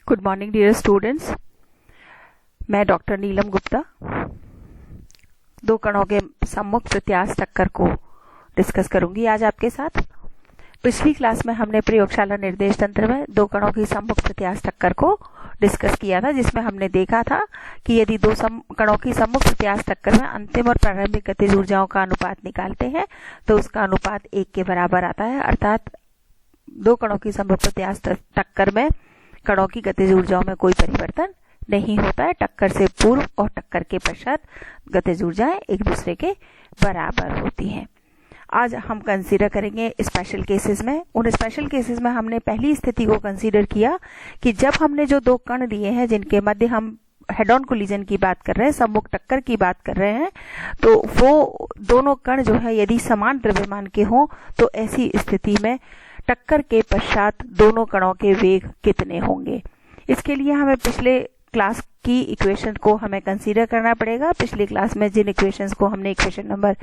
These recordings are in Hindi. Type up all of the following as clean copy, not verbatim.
Good morning dear students. मैं डॉक्टर नीलम गुप्ता दो कणों के सम्मुख प्रत्यास्थ टक्कर को डिस्कस करूंगी आज आपके साथ। पिछली क्लास में हमने प्रयोगशाला निर्देश तंत्र में दो कणों की सम्मुख प्रत्यास्थ टक्कर को डिस्कस किया था, जिसमें हमने देखा था कि यदि दो कणों की सम्मुख प्रत्यास्थ टक्कर में अंतिम और प्रारंभिक गतिज ऊर्जाओं का अनुपात निकालते हैं तो उसका अनुपात 1 के बराबर आता है। अर्थात दो कणों की सम्मुख प्रत्यास्थ टक्कर में कणों की गतिज ऊर्जाओं में कोई परिवर्तन नहीं होता है। टक्कर से पूर्व और टक्कर के पश्चात गतिज ऊर्जाएं एक दूसरे के बराबर होती हैं। आज हम कंसीडर करेंगे स्पेशल केसेस में। उन स्पेशल केसेस में हमने पहली स्थिति को कंसीडर किया कि जब हमने जो दो कण दिए हैं जिनके मध्य हम हेड ऑन कोलिजन की बात कर रहे हैं, सम्मुख टक्कर की बात कर रहे हैं, तो वो दोनों कण जो है यदि समान द्रव्यमान के हों तो ऐसी स्थिति में टक्कर के पश्चात दोनों कणों के वेग कितने होंगे। इसके लिए हमें पिछले क्लास की इक्वेशन को हमें कंसीडर करना पड़ेगा। पिछली क्लास में जिन इक्वेशंस को हमने इक्वेशन नंबर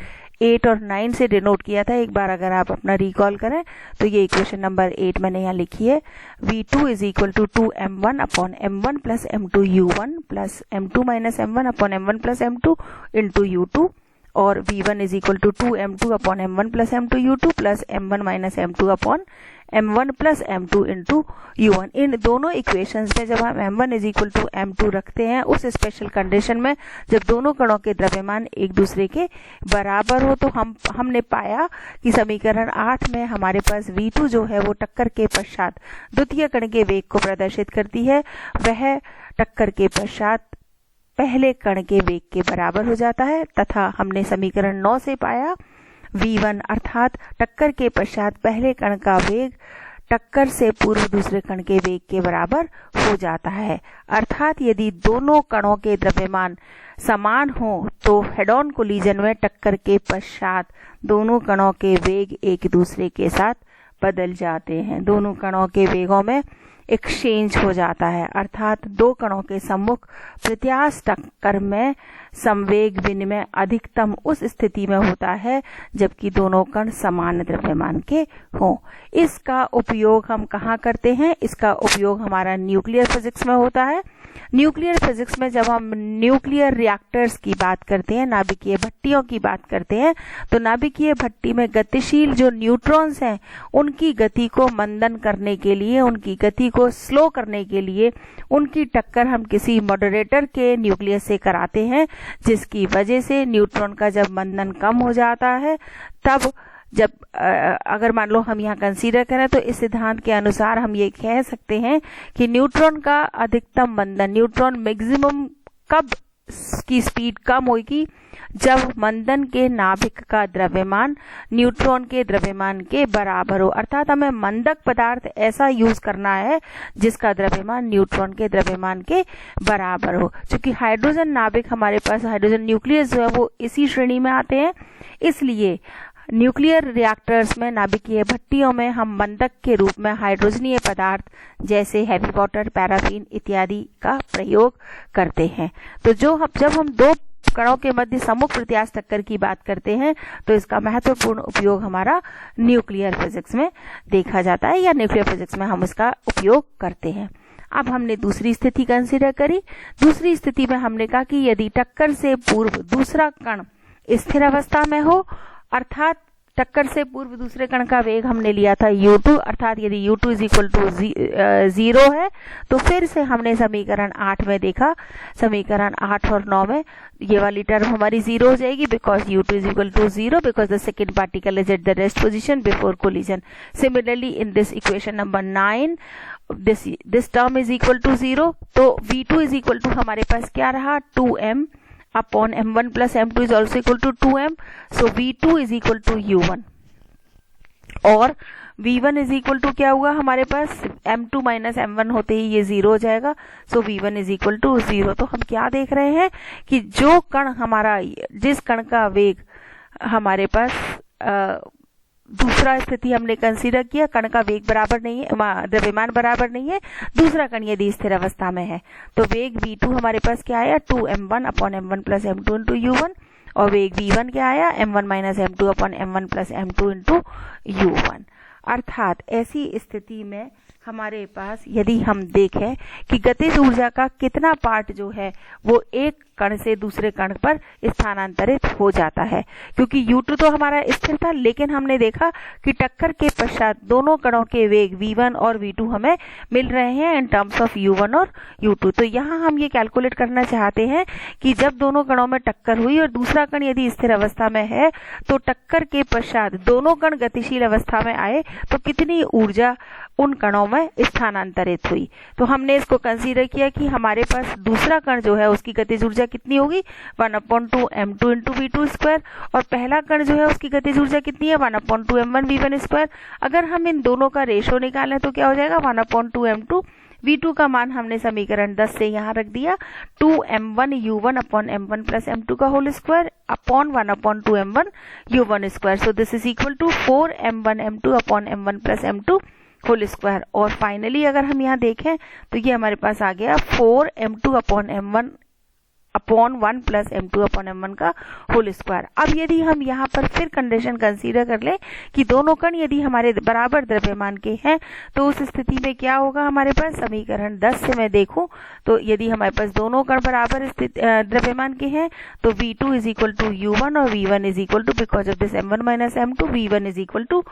8 और 9 से डिनोट किया था, एक बार अगर आप अपना रिकॉल करें तो ये इक्वेशन नंबर 8 मैंने यहाँ लिखी है। V2 is equal to 2m1 upon m1 plus m2 u1 plus m2 minus m1 upon m1 plus m2 into u2, और V1 is equal to 2m2 upon m1 plus m2 u2 plus m1 minus m2 upon m1 plus m2 into u1। इन दोनों इक्वेशंस में जब हम m1 is equal to m2 रखते हैं, उस स्पेशल कंडीशन में जब दोनों कणों के द्रव्यमान एक दूसरे के बराबर हो, तो हमने पाया कि समीकरण 8 में हमारे पास V2 जो है वो टक्कर के पश्चात द्वितीय कण के वेग को प्रदर्शित करती है। वह टक्कर के पश्चात पहले कण के वेग के बराबर हो जाता है, तथा हमने समीकरण 9 से पाया V1 अर्थात टक्कर के पश्चात पहले कण का वेग टक्कर से पूर्व दूसरे कण के वेग के बराबर हो जाता है। अर्थात यदि दोनों कणों के द्रव्यमान समान हो तो हेड ऑन कोलिजन में टक्कर के पश्चात दोनों कणों के वेग एक दूसरे के साथ बदल जाते हैं। दोनों कणों के वेगों में एक्सचेंज हो जाता है। अर्थात दो कणों के सम्मुख प्रत्यास्थ टक्कर में संवेग विनिमय अधिकतम उस स्थिति में होता है जबकि दोनों कण समान द्रव्यमान के हों। इसका उपयोग हम कहाँ करते हैं? इसका उपयोग हमारा न्यूक्लियर फिजिक्स में होता है। न्यूक्लियर फिजिक्स में जब हम न्यूक्लियर रिएक्टर्स की बात करते हैं, नाभिकीय भट्टियों की बात करते हैं, तो नाभिकीय भट्टी में गतिशील जो न्यूट्रॉन्स हैं उनकी गति को मंदन करने के लिए, उनकी गति को स्लो करने के लिए उनकी टक्कर हम किसी मॉडरेटर के न्यूक्लियस से कराते हैं, जिसकी वजह से न्यूट्रॉन का जब मंदन कम हो जाता है, तब जब अगर मान लो हम यहाँ कंसीडर करें तो इस सिद्धांत के अनुसार हम ये कह सकते हैं कि न्यूट्रॉन का अधिकतम मंदन, न्यूट्रॉन मैक्सिमम कब की स्पीड कम होगी? जब मंदन के नाभिक का द्रव्यमान न्यूट्रॉन के द्रव्यमान के बराबर हो। अर्थात हमें मंदक पदार्थ ऐसा यूज करना है जिसका द्रव्यमान न्यूट्रॉन के द्रव्यमान के बराबर हो। क्योंकि हाइड्रोजन नाभिक हमारे पास, हाइड्रोजन न्यूक्लियस जो है वो इसी श्रेणी में आते हैं, इसलिए न्यूक्लियर रिएक्टर्स में, नाभिकीय भट्टियों में हम मंदक के रूप में हाइड्रोजनीय पदार्थ जैसे हैवी वाटर, पैराफिन इत्यादि का प्रयोग करते हैं। तो जब हम दो कणों के मध्य सम्मुख प्रत्यास्थ टक्कर की बात करते हैं तो इसका महत्वपूर्ण उपयोग हमारा न्यूक्लियर फिजिक्स में देखा जाता है, या न्यूक्लियर फिजिक्स में हम इसका उपयोग करते हैं। अब हमने दूसरी स्थिति कंसीडर करी। दूसरी स्थिति में हमने कहा कि यदि टक्कर से पूर्व दूसरा कण स्थिर अवस्था में हो, अर्थात टक्कर से पूर्व दूसरे कण का वेग हमने लिया था u2, अर्थात यदि u2 इज इक्वल टू 0 है, तो फिर से हमने समीकरण 8 में देखा, समीकरण 8 और 9 में ये वाली टर्म हमारी 0 हो जाएगी, because u2 is equal to 0 because the second particle is at the rest position before collision. Similarly in this equation number 9 this term is equal to 0, तो V2 इज इक्वल टू हमारे पास क्या रहा? 2m upon m1 plus m2 is also equal to 2m, so V2 is equal to u1, और V1 इज इक्वल टू क्या हुआ हमारे पास? m2 माइनस m1 होते ही ये 0 हो जाएगा, सो V1 इज इक्वल टू 0। तो हम क्या देख रहे हैं कि जो कण हमारा, जिस कण का वेग हमारे पास दूसरा स्थिति हमने कंसीडर किया, कण का वेग बराबर नहीं है, द्रव्यमान बराबर नहीं है, दूसरा कण यदि स्थिर अवस्था में है, तो वेग V2 हमारे पास क्या आया? 2m1 upon m1 plus m2 into u1, और वेग V1 क्या आया? m1 minus m2 upon m1 plus m2 into u1। अर्थात ऐसी स्थिति में हमारे पास यदि हम देखें कि गतिज ऊर्जा का कितना पार्ट जो है वो एक कण से दूसरे कण पर स्थानांतरित हो जाता है, क्योंकि u2 तो हमारा स्थिर था, लेकिन हमने देखा कि टक्कर के पश्चात दोनों कणों के वेग v1 और v2 हमें मिल रहे हैं इन टर्म्स ऑफ u1 और u2। तो यहाँ हम ये कैलकुलेट करना चाहते हैं कि जब दोनों कणों में टक्कर हुई और दूसरा कण यदि स्थिर अवस्था में है तो टक्कर के पश्चात दोनों कण गतिशील अवस्था में आए तो कितनी ऊर्जा उन कणों में स्थानांतरित हुई। तो हमने इसको कंसीडर किया कि हमारे पास दूसरा कण जो है उसकी गतिज ऊर्जा कितनी होगी 1/2 m2 इंटू v2 स्क्वायर, और पहला कण जो है उसकी गतिज ऊर्जा कितनी है 1/2 m1 v1 स्क्वायर। अगर हम इन दोनों का रेशो निकालें तो क्या हो जाएगा 1/2 m2। v2 का मान हमने समीकरण 10 से यहाँ रख दिया 2m1 u1 upon m1 plus m2 का whole square upon 1/2 m1 u1 square. So this is equal to 4m1 m2 upon m1 plus m2 whole square. और फाइनली अगर हम यहाँ देखें तो ये हमारे पास आ गया 4m2 upon m1 upon 1 plus m2 upon m1 का होल स्क्वायर। अब यदि हम यहाँ पर फिर कंडीशन कंसीडर कर लें कि दोनों कण यदि हमारे बराबर द्रव्यमान के हैं तो उस स्थिति में क्या होगा, हमारे पास समीकरण 10 से मैं देखूं तो यदि हमारे पास दोनों कण बराबर द्रव्यमान के हैं तो v2 is equal to u1 और v1 is equal to because of this m1 minus m2 v1 is equal to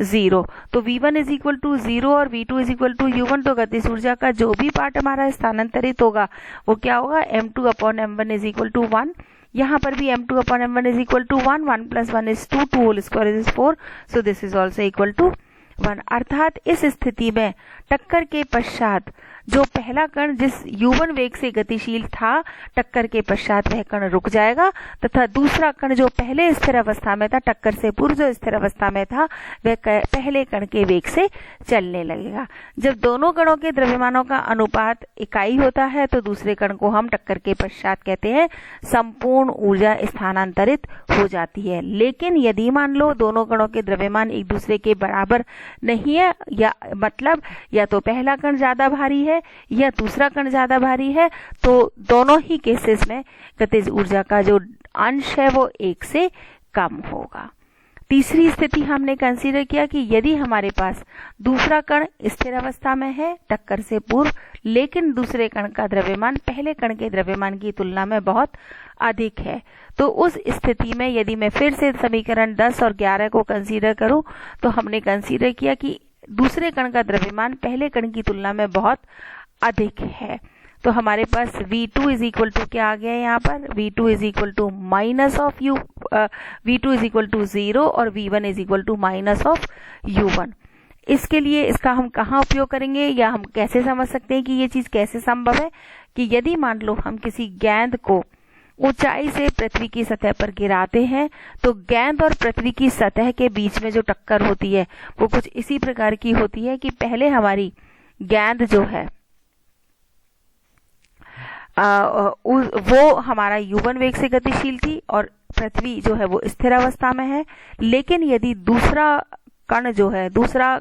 0। तो v1 इज इक्वल टू 0 और v2 is equal to u1, तो गतिज ऊर्जा का जो भी पार्ट हमारा स्थानांतरित होगा वो क्या होगा m2 upon m1 is equal to 1। यहाँ पर भी m2 upon m1 is equal to 1, 1 plus 1 is 2, 2 whole square is 4, so this is also equal to 1। अर्थात इस स्थिति में टक्कर के पश्चात जो पहला कण जिस u1 वेग से गतिशील था टक्कर के पश्चात वह कण रुक जाएगा तथा दूसरा कण जो पहले स्थिर अवस्था में था, टक्कर से पूर्व जो स्थिर अवस्था में था, वह पहले कण के वेग से चलने लगेगा। जब दोनों कणों के द्रव्यमानों का अनुपात इकाई होता है तो दूसरे कण को हम टक्कर के पश्चात कहते हैं संपूर्ण ऊर्जा स्थानांतरित हो जाती है। लेकिन यदि मान लो दोनों कणों के द्रव्यमान एक दूसरे के बराबर नहीं है, या मतलब या तो पहला कण ज्यादा भारी है या दूसरा कण ज्यादा भारी है, तो दोनों ही केसेस में गतिज ऊर्जा का जो अंश है वो 1 से कम होगा। तीसरी स्थिति हमने कंसीडर किया कि यदि हमारे पास दूसरा कण स्थिर अवस्था में है टक्कर से पूर्व, लेकिन दूसरे कण का द्रव्यमान पहले कण के द्रव्यमान की तुलना में बहुत अधिक है, तो उस स्थिति में यदि मैं फिर से समीकरण 10 और 11 को कंसीडर करूं तो हमने कंसीडर किया कि दूसरे कण का द्रव्यमान पहले कण की तुलना में बहुत अधिक है। तो हमारे पास v2 इज इक्वल टू क्या आ गया यहाँ पर, v2 is equal to minus of v2 is equal to 0 of v1 is equal to minus of u1। इसके लिए इसका हम कहाँ उपयोग करेंगे या हम कैसे समझ सकते हैं कि ये चीज कैसे संभव है, कि यदि मान लो हम किसी गेंद को ऊंचाई से पृथ्वी की सतह पर गिराते हैं तो गेंद और पृथ्वी की सतह के बीच में जो टक्कर होती है वो कुछ इसी प्रकार की होती है कि पहले हमारी गेंद जो है वो हमारा u1 वेग से गतिशील थी और पृथ्वी जो है वो स्थिर अवस्था में है। लेकिन यदि दूसरा कण जो है, दूसरा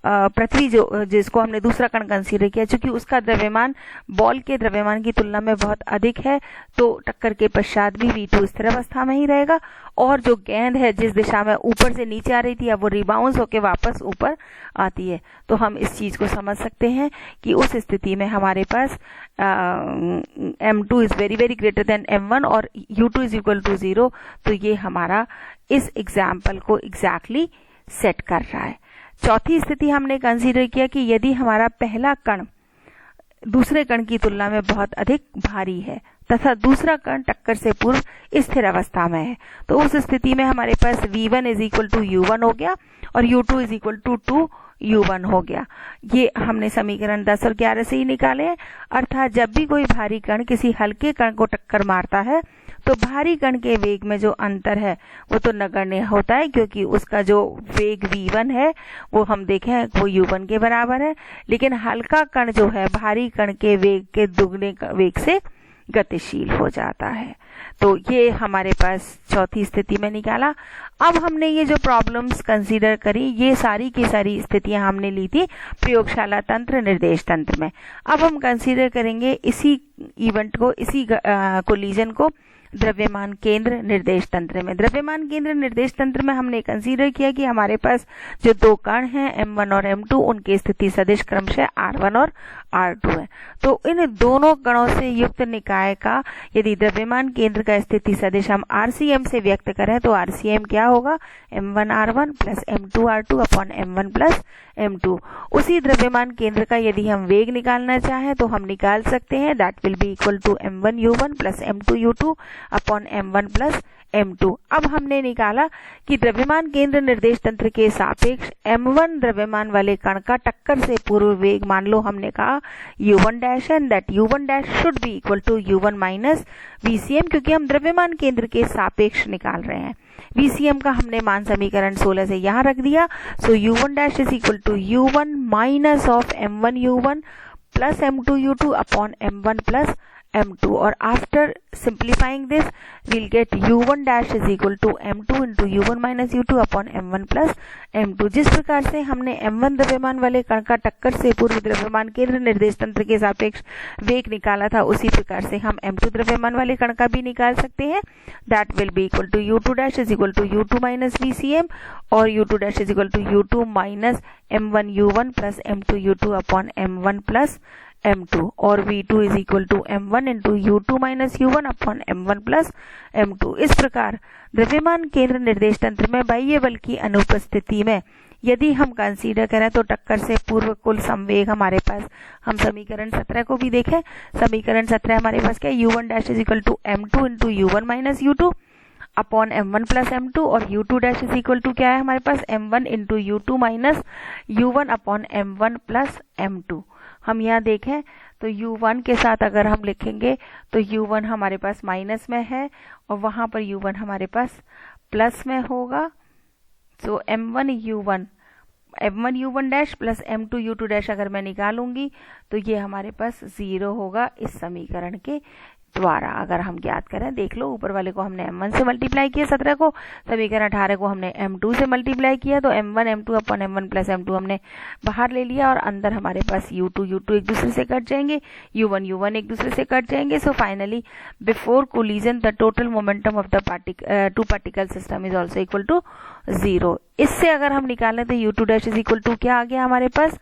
पृथ्वी जो जिसको हमने दूसरा कण कंसीडर किया, चूंकि उसका द्रव्यमान बॉल के द्रव्यमान की तुलना में बहुत अधिक है, तो टक्कर के पश्चात भी v2 स्थिर अवस्था में ही रहेगा और जो गेंद है जिस दिशा में ऊपर से नीचे आ रही थी अब वो रिबाउंस होके वापस ऊपर आती है। तो हम इस चीज को समझ सकते हैं कि उस स्थिति में हमारे पास m2 is very very greater than m1 और u2 इज इक्वल टू 0। तो ये हमारा इस एग्जाम्पल को एग्जैक्टली सेट कर रहा है। चौथी स्थिति हमने कंसीडर किया कि यदि हमारा पहला कण दूसरे कण की तुलना में बहुत अधिक भारी है तथा दूसरा कण टक्कर से पूर्व स्थिर अवस्था में है, तो उस स्थिति में हमारे पास v1 is equal to u1 हो गया और u2 is equal to 2u1 हो गया। ये हमने समीकरण 10 और 11 से ही निकाले हैं। अर्थात जब भी कोई भारी कण किसी हल्के कण को टक्कर मारता है तो भारी कण के वेग में जो अंतर है वो तो नगण्य होता है, क्योंकि उसका जो वेग v1 है वो हम देखें वो u1 के बराबर है, लेकिन हल्का कण जो है भारी कण के वेग के दुगने वेग से गतिशील हो जाता है। तो ये हमारे पास चौथी स्थिति में निकाला। अब हमने ये जो प्रॉब्लम्स कंसीडर करी ये सारी की सारी स्थितियां हमने ली थी प्रयोगशाला तंत्र निर्देश तंत्र में। अब हम कंसीडर करेंगे इसी इवेंट को, इसी कोलिजन को द्रव्यमान केंद्र निर्देश तंत्र में। द्रव्यमान केंद्र निर्देश तंत्र में हमने कंसीडर किया कि हमारे पास जो दो कण हैं m1 और m2, उनके स्थिति सदिश क्रमशः r1 और r2 है। तो इन दोनों कणों से युक्त निकाय का यदि द्रव्यमान केंद्र का स्थिति सदिश हम RCM से व्यक्त करें तो RCM क्या होगा, m1r1 plus m2r2 upon m1 plus m2। उसी द्रव्यमान केंद्र का यदि हम वेग निकालना चाहें तो हम निकाल सकते हैं, that will be equal to m1u1 plus m2u2 upon m1 plus m2। अब हमने निकाला कि द्रव्यमान केंद्र निर्देश तंत्र के सापेक्ष m1 द्रव्यमान वाले कण का टक्कर से पूर्व वेग मान लो हमने कहा u1 dash, and that u1 dash should be equal to u1 minus vcm, क्योंकि हम द्रव्यमान केंद्र के सापेक्ष निकाल रहे हैं। vcm का हमने मान समीकरण 16 से यहां रख दिया। So u1 dash is equal to u1 minus of m1 u1 plus m2 u2 upon m1 plus m2, और after simplifying this we'll get u1 dash is equal to m2 into u1 minus u2 upon m1 plus m2। जिस प्रकार से हमने m1 द्रव्यमान वाले कण का टक्कर से पूर्व द्रव्यमान केंद्र निर्देश तंत्र के सापेक्ष वेग निकाला था, उसी प्रकार से हम m2 द्रव्यमान वाले कण का भी निकाल सकते हैं। That will be equal to u2 dash is equal to u2 minus vcm और u2 dash is equal to u2 minus m1 u1 plus m2 u2 upon m1 plus m2, और v2 is equal to m1 into u2 minus u1 upon m1 plus m2। इस प्रकार द्रव्यमान केंद्र निर्देश तंत्र में बाह्य बल की अनुपस्थिति में यदि हम कंसीडर करें तो टक्कर से पूर्व कुल संवेग हमारे पास, हम समीकरण 17 को भी देखें, समीकरण 17 हमारे पास क्या है, u1 dash is equal to m2 into u1 minus u2 upon m1 plus m2, और u2 dash is equal to क्या है हमारे पास, m1 into u2 minus u1 upon m1 plus m2। हम यहाँ देखें तो u1 के साथ अगर हम लिखेंगे तो u1 हमारे पास माइनस में है और वहां पर u1 हमारे पास प्लस में होगा। सो m1 u1 डैश प्लस m2 u2 डैश अगर मैं निकालूंगी तो ये हमारे पास 0 होगा इस समीकरण के द्वारा। अगर हम ज्ञात करें, देख लो ऊपर वाले को हमने m1 से मल्टीप्लाई किया 17 को, समीकरण 18 को हमने m2 से मल्टीप्लाई किया, तो m1 m2 upon m1 plus m2 हमने बाहर ले लिया और अंदर हमारे पास u2 एक दूसरे से कट जाएंगे, u1 एक दूसरे से कट जाएंगे। So finally before collision the total momentum of the two particle system is also equal to 0। इससे अगर हम निकालें तो u2 dash is equal to क्या आ गया हमारे पास,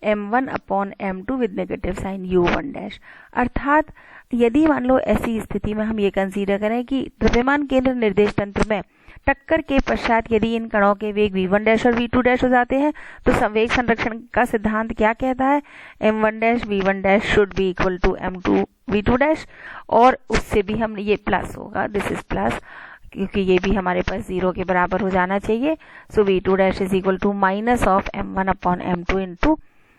m1 upon m2 with negative sign u1 dash. अर्थात यदि मान लो ऐसी स्थिति में हम ये कंसीडर करें कि द्रव्यमान केंद्र निर्देश तंत्र में टक्कर के पश्चात यदि इन कणों के वेग v1 डैश और v2 डैश हो जाते हैं तो संवेग संरक्षण का सिद्धांत क्या कहता है, m1 dash v1 dash should be equal to m2 v2 dash, और उससे भी हम ये प्लस होगा, दिस इज प्लस, क्योंकि ये भी हमारे पास 0 के बराबर हो जाना चाहिए। So v2 dash is equal to minus of m1 upon m2 into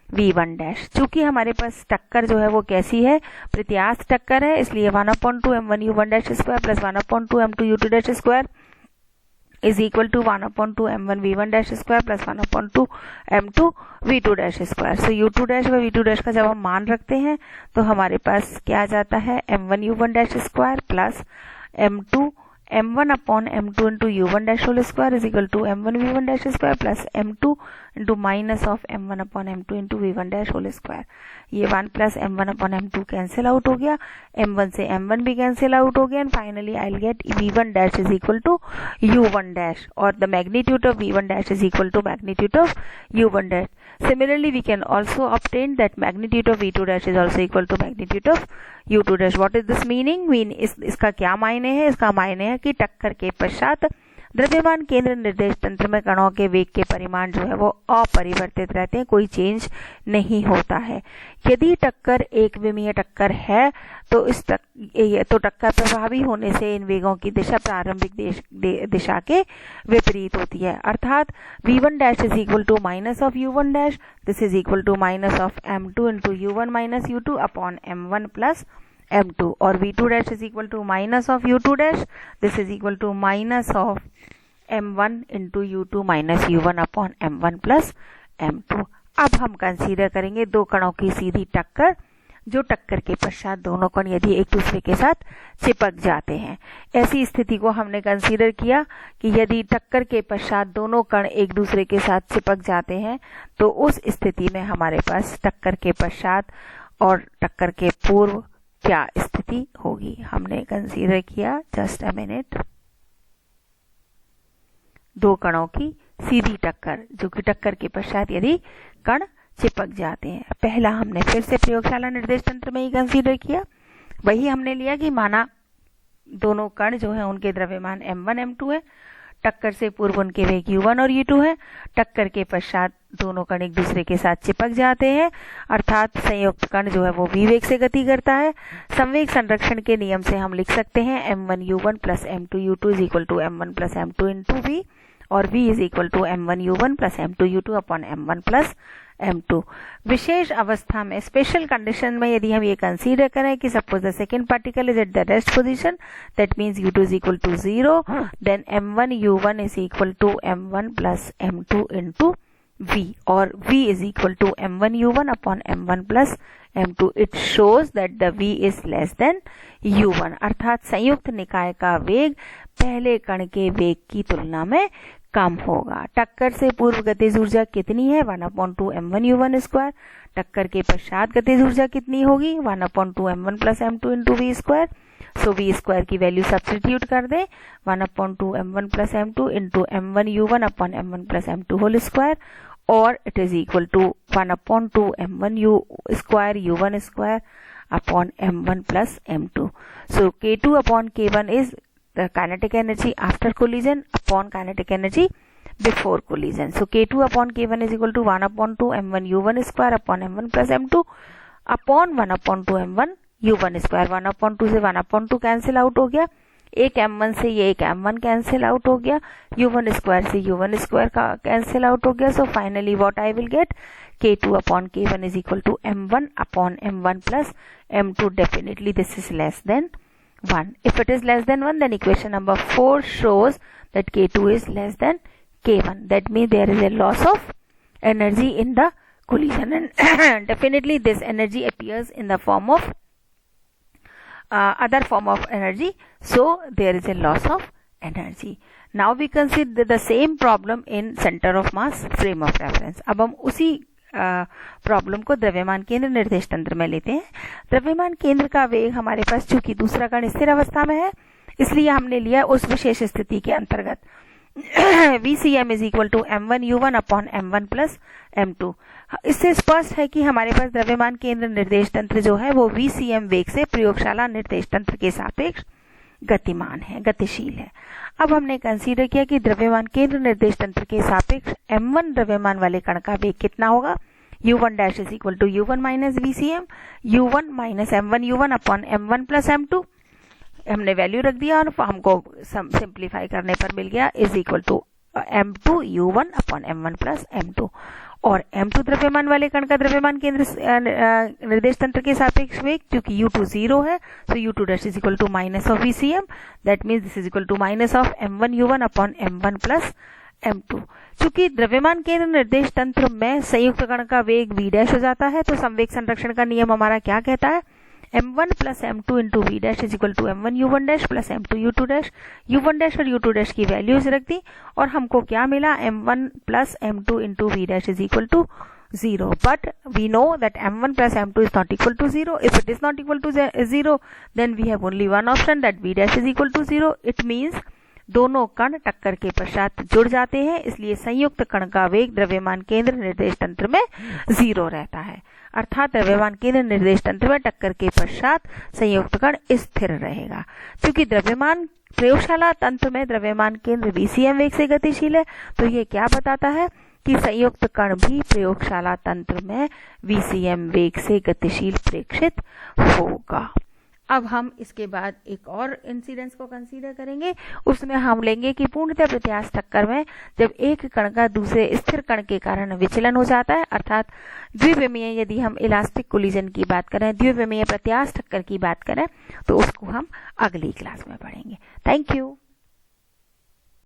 v1 dash. चूंकि हमारे पास टक्कर जो है वो कैसी है, प्रत्यास्थ टक्कर है, इसलिए 1/2 m1 u1 dash square plus 1/2 m2 u2 dash square is equal to 1/2 m1 v1 dash square plus 1/2 m2 v2 dash square. So u2 dash व v2 डैश का जब हम मान रखते हैं तो हमारे पास क्या आ जाता है, m1 u1 dash square plus m1 upon m2 into u1 dash whole square is equal to m1 v1 dash square plus m2 into minus of m1 upon m2 into v1 dash whole square. ये 1 plus m1 upon m2 cancel out हो गया, m1 से m1 भी कैंसिल आउट हो गया, and finally I will get v1 dash is equal to u1 dash, और the magnitude of v1 dash is equal to magnitude of u1 dash. Similarly, we can also obtain that magnitude of v2 dash is also equal to magnitude of u2 dash. What is this meaning? इसका क्या मायने है? इसका मायने है कि टक्कर के पश्चात द्रव्यमान केंद्र निर्देश तंत्र में कणों के वेग के परिमाण जो है वो अपरिवर्तित रहते हैं, कोई चेंज नहीं होता है। यदि टक्कर एक विमीय टक्कर है तो टक्कर प्रभावी होने से इन वेगों की दिशा प्रारंभिक दिशा के विपरीत होती है। अर्थात v1 dash is equal to minus of u1 dash, this is equal to minus of m2 into u1 minus u2 upon m1 plus m2, और v2 dash is equal to minus of u2 dash, this is equal to minus of m1 into u2 minus u1 upon m1 plus m2। अब हम कंसीडर करेंगे दो कणों की सीधी टक्कर, जो टक्कर के पश्चात दोनों कण यदि एक दूसरे के साथ चिपक जाते हैं। ऐसी स्थिति को हमने कंसीडर किया कि यदि टक्कर के पश्चात दोनों कण एक दूसरे के साथ चिपक जाते हैं तो उस स्थिति में हमारे पास टक्कर के पश्चात और टक्कर के पूर्व क्या स्थिति होगी। हमने कंसीडर किया, जस्ट अ मिनट, दो कणों की सीधी टक्कर, जो कि टक्कर के पश्चात यदि कण चिपक जाते हैं। पहला हमने फिर से प्रयोगशाला निर्देश तंत्र में ही कंसीडर किया। वही हमने लिया कि माना दोनों कण जो है उनके द्रव्यमान m1 m2 है, टक्कर से पूर्व उनके वेग u1 और u2 है, टक्कर के पश्चात दोनों कण एक दूसरे के साथ चिपक जाते हैं, अर्थात संयुक्त कण जो है वो v वेग से गति करता है। संवेग संरक्षण के नियम से हम लिख सकते हैं m1 u1 plus m2 u2 is equal to m1 plus m2 into v, और v is equal to m1 u1 plus m2 u2 upon m1 plus m2। विशेष अवस्था में, स्पेशल कंडीशन में, यदि हम ये कंसीडर करें कि suppose the second particle is at the rest position, that means u2 is equal to 0, then m1 u1 is equal to m1 plus m2 into v, और v is equal to m1 u1 upon m1 plus m2। It shows that the v is less than u1, अर्थात संयुक्त निकाय का वेग पहले कण के वेग की तुलना में कम होगा। टक्कर से पूर्व गतिज ऊर्जा कितनी है, 1/2 m1 u1 स्क्वायर। टक्कर के पश्चात गतिज ऊर्जा कितनी होगी, 1/2 m1 plus m2 into v square. So v square की वैल्यू सब्स्टिट्यूट कर दें, 1/2 m1 plus m2 into m1 u1 upon m1 plus m2 whole square, और it is equal to 1/2 m1 u square u1 square upon m1 plus m2। So k2 upon k1 is the kinetic energy after collision upon kinetic energy before collision. So K2 upon K1 is equal to 1/2 m1 u1 square upon m1 plus m2 upon 1/2 m1 u1 square। 1/2 से 1/2 कैंसिल आउट हो गया, एक m1 से ये एक m1 कैंसिल आउट हो गया, u1 स्क्वायर से u1 स्क्वायर का कैंसिल आउट हो गया। So finally what I will gate, K2 upon K1 is equal to m1 upon m1 plus m2। Definitely this is less than 1. If it is less than 1, then equation number 4 shows that K2 is less than K1. That means there is a loss of energy in the collision, and definitely this energy appears in the form of other form of energy. So there is a loss of energy. Now we consider the same problem in center of mass frame of reference. अब हम उसी प्रॉब्लम को द्रव्यमान केंद्र निर्देश तंत्र में लेते हैं। द्रव्यमान केंद्र का वेग हमारे पास चूंकि दूसरा कण स्थिर अवस्था में है, इसलिए हमने लिया उस विशेष स्थिति के अंतर्गत VCM is equal to m1 u1 upon m1 plus m2। इससे स्पष्ट है कि हमारे पास द्रव्यमान केंद्र निर्देश तंत्र जो है वो VCM वेग से प्रयोगशाला निर्देश तंत्र के सापेक्ष गतिमान है, गतिशील है। अब हमने कंसीडर किया कि द्रव्यमान केंद्र निर्देश तंत्र के सापेक्ष m1 द्रव्यमान वाले कण का वेग कितना होगा, u1 dash is equal to u1 minus VCM, u1 minus m1 u1 upon m1 plus m2। हमने वैल्यू रख दिया और हमको सिंप्लीफाई करने पर मिल गया is equal to m2 u1 upon m1 plus m2। और m2 द्रव्यमान वाले कण का द्रव्यमान केंद्र निर्देश तंत्र के सापेक्ष वेग, क्योंकि u2 0 है, so u2 dash is equal to minus of VCM, that means this is equal to minus of m1 u1 upon m1 plus m2। चूंकि द्रव्यमान केंद्र निर्देश तंत्र में संयुक्त कण का वेग v डैश हो जाता है, तो संवेग संरक्षण का नियम हमारा क्या कहता है, m1 plus m2 into v dash is equal to m1 u1 डैश plus m2 u2 dash. u1 dash और u2 डैश की वैल्यूज रख दी और हमको क्या मिला, m1 plus m2 into v dash is equal to 0। But we know that m1 plus m2 is not equal to 0। If it is not equal to 0, then we have only one option, that v dash is equal to 0। It means दोनों कण टक्कर के पश्चात जुड़ जाते हैं, इसलिए संयुक्त कण का वेग द्रव्यमान केंद्र निर्देश तंत्र में 0 रहता है, अर्थात द्रव्यमान केंद्र निर्देश तंत्र में टक्कर के पश्चात संयुक्त कण स्थिर रहेगा। क्योंकि द्रव्यमान प्रयोगशाला तंत्र में द्रव्यमान केंद्र VCM वेग से गतिशील है, तो ये क्या बताता है कि संयुक्त कण भी प्रयोगशाला तंत्र में VCM वेग से गतिशील प्रेक्षित होगा। अब हम इसके बाद एक और इंसिडेंस को कंसीडर करेंगे। उसमें हम लेंगे कि पूर्णतः प्रत्यास्थ टक्कर में जब एक कण का दूसरे स्थिर कण के कारण विचलन हो जाता है, अर्थात द्विविमीय, यदि हम इलास्टिक कोलिजन की बात करें, द्विविमीय प्रत्यास्थ टक्कर की बात करें, तो उसको हम अगली क्लास में पढ़ेंगे। Thank you.